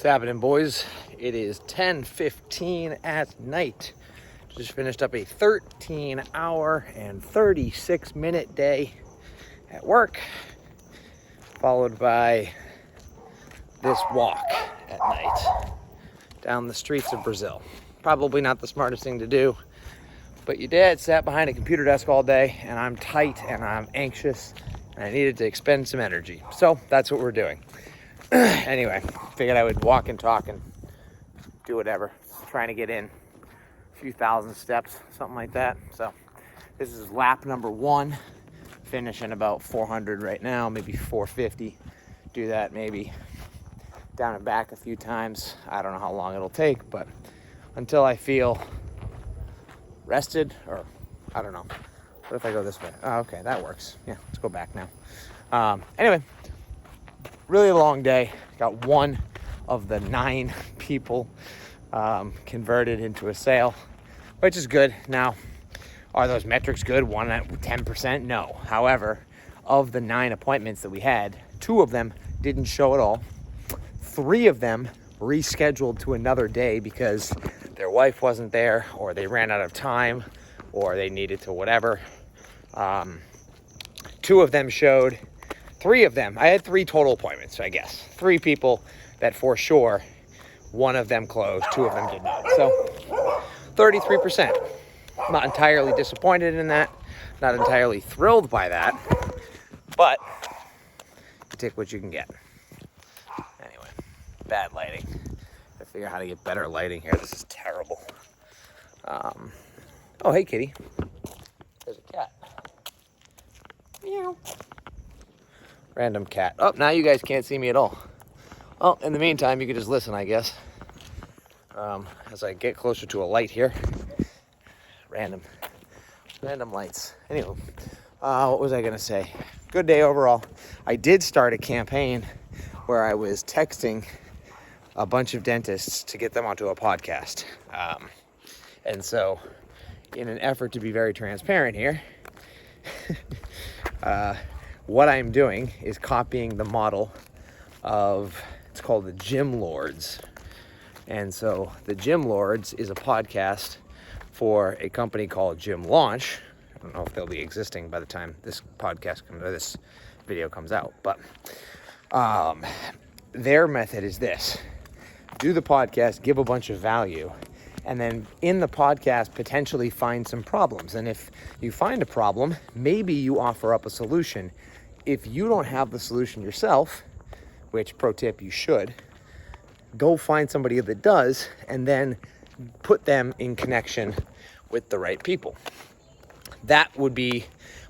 happening, boys? It is 10:15 at night. Just finished up a 13-hour and 36-minute day at work, followed by this walk at night down the streets of Brazil. Probably not the smartest thing to do, but your dad sat behind a computer desk all day, and I'm tight and I'm anxious, and I needed to expend some energy. So that's what we're doing. Anyway, figured I would walk and talk and do whatever, trying to get in a few thousand steps, something like that. So this is lap number 1, finishing about 400 right now, maybe 450. Do that maybe down and back a few times. I don't know how long it'll take, but until I feel rested, or I don't know. What if I go this way? Oh, okay, that works. Yeah, let's go back now. Anyway, really long day. Got one of the 9 people converted into a sale, which is good. Now, are those metrics good? 1 at 10%? No. However, of the 9 appointments that we had, 2 of them didn't show at all. 3 of them rescheduled to another day because their wife wasn't there, or they ran out of time, or they needed to whatever. 2 of them showed. 3 of them, I had 3 total appointments, I guess. 3 people that for sure, 1 of them closed, 2 of them did not. So 33%. Not entirely disappointed in that, not entirely thrilled by that, but you take what you can get. Anyway, bad lighting. I figure out how to get better lighting here. This is terrible. Oh, hey, kitty. There's a cat. Meow. Random cat. Oh, now you guys can't see me at all. Well, in the meantime, you can just listen, I guess. As I get closer to a light here. Random lights. Anyway, what was I going to say? Good day overall. I did start a campaign where I was texting a bunch of dentists to get them onto a podcast. And so, in an effort to be very transparent here, what I'm doing is copying the model of, it's called the Gym Lords. And so the Gym Lords is a podcast for a company called Gym Launch. I don't know if they'll be existing by the time this podcast comes, or this video comes out, but their method is this: do the podcast, give a bunch of value, and then in the podcast potentially find some problems. And if you find a problem, maybe you offer up a solution. If you don't have the solution yourself, which, pro tip, you should, go find somebody that does, and then put them in connection with the right people. That would be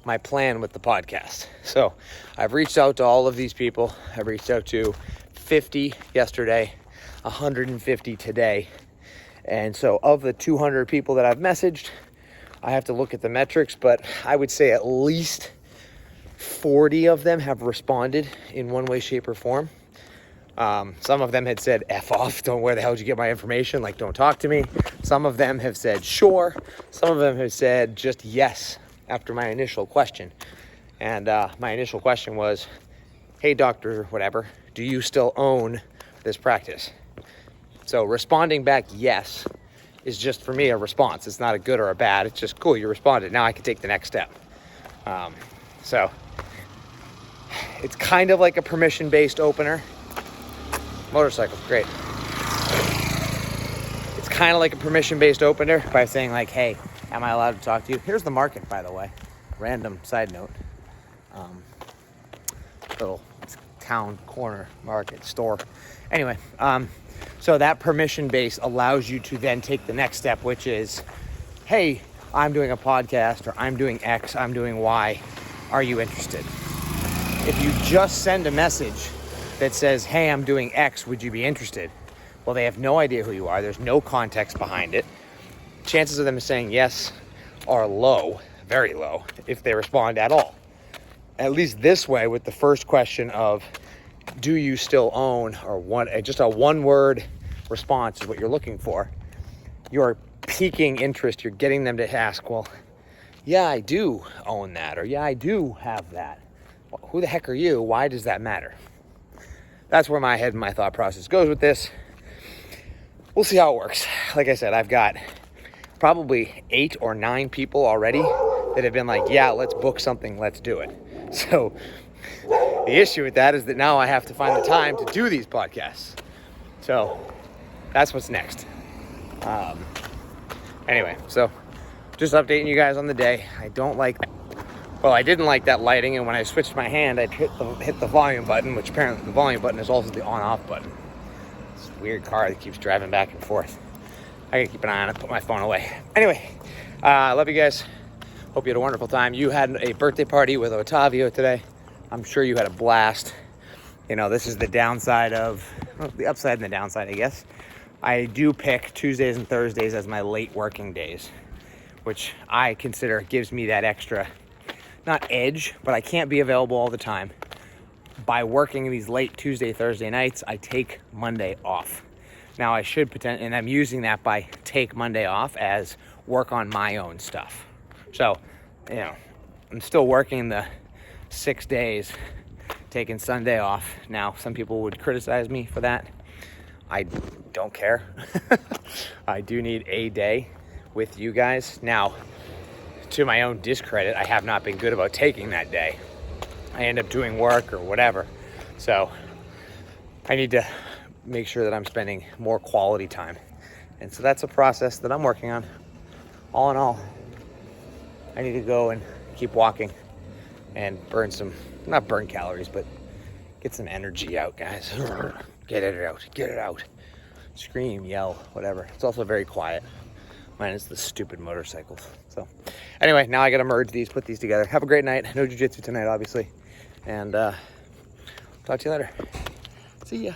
my plan with the podcast. So I've reached out to all of these people. I've reached out to 50 yesterday, 150 today. And so of the 200 people that I've messaged, I have to look at the metrics, but I would say at least 40 of them have responded in one way, shape, or form. Some of them had said, F off, where the hell did you get my information? Like, don't talk to me. Some of them have said, sure. Some of them have said just yes after my initial question. And my initial question was, hey, doctor, whatever, do you still own this practice? So responding back yes is just, for me, a response. It's not a good or a bad. It's just, cool, you responded. Now I can take the next step. So it's kind of like a permission-based opener. Motorcycle, great. It's kind of like a permission-based opener by saying, like, hey, am I allowed to talk to you? Here's the market, by the way. Random side note. Little town corner market store. Anyway, so that permission base allows you to then take the next step, which is, hey, I'm doing a podcast, or I'm doing X, I'm doing Y. Are you interested? If you just send a message that says, hey, I'm doing X, would you be interested? Well, they have no idea who you are. There's no context behind it. Chances of them saying yes are low, very low, if they respond at all. At least this way, with the first question of, do you still own, or just a one-word response is what you're looking for. You're piquing interest. You're getting them to ask, well, yeah, I do own that, or yeah, I do have that. Well, who the heck are you? Why does that matter? That's where my head and my thought process goes with this. we'll see how it works. Like I said, I've got probably 8 or 9 people already that have been like, yeah, let's book something, let's do it. So the issue with that is that now I have to find the time to do these podcasts. So that's what's next. Anyway, so just updating you guys on the day. I didn't like that lighting, and when I switched my hand, I'd hit the volume button, which apparently the volume button is also the on-off button. It's a weird car that keeps driving back and forth. I gotta keep an eye on it, put my phone away. Anyway, love you guys. Hope you had a wonderful time. You had a birthday party with Otavio today. I'm sure you had a blast. You know, this is the downside of, well, the upside and the downside, I guess. I do pick Tuesdays and Thursdays as my late working days, which I consider gives me that extra, not edge, but I can't be available all the time. By working these late Tuesday, Thursday nights, I take Monday off. Now I should pretend, and I'm using that by take Monday off as work on my own stuff. So, you know, I'm still working the 6 days, taking Sunday off. Now, some people would criticize me for that. I don't care. I do need a day with you guys. Now, to my own discredit, I have not been good about taking that day. I end up doing work or whatever. So I need to make sure that I'm spending more quality time. And so that's a process that I'm working on. All in all, I need to go and keep walking and burn some, not burn calories, but get some energy out, guys. Get it out, get it out. Scream, yell, whatever. It's also very quiet. Minus the stupid motorcycles. So anyway, now I gotta merge these, put these together. Have a great night. No jiu-jitsu tonight, obviously. And talk to you later. See ya.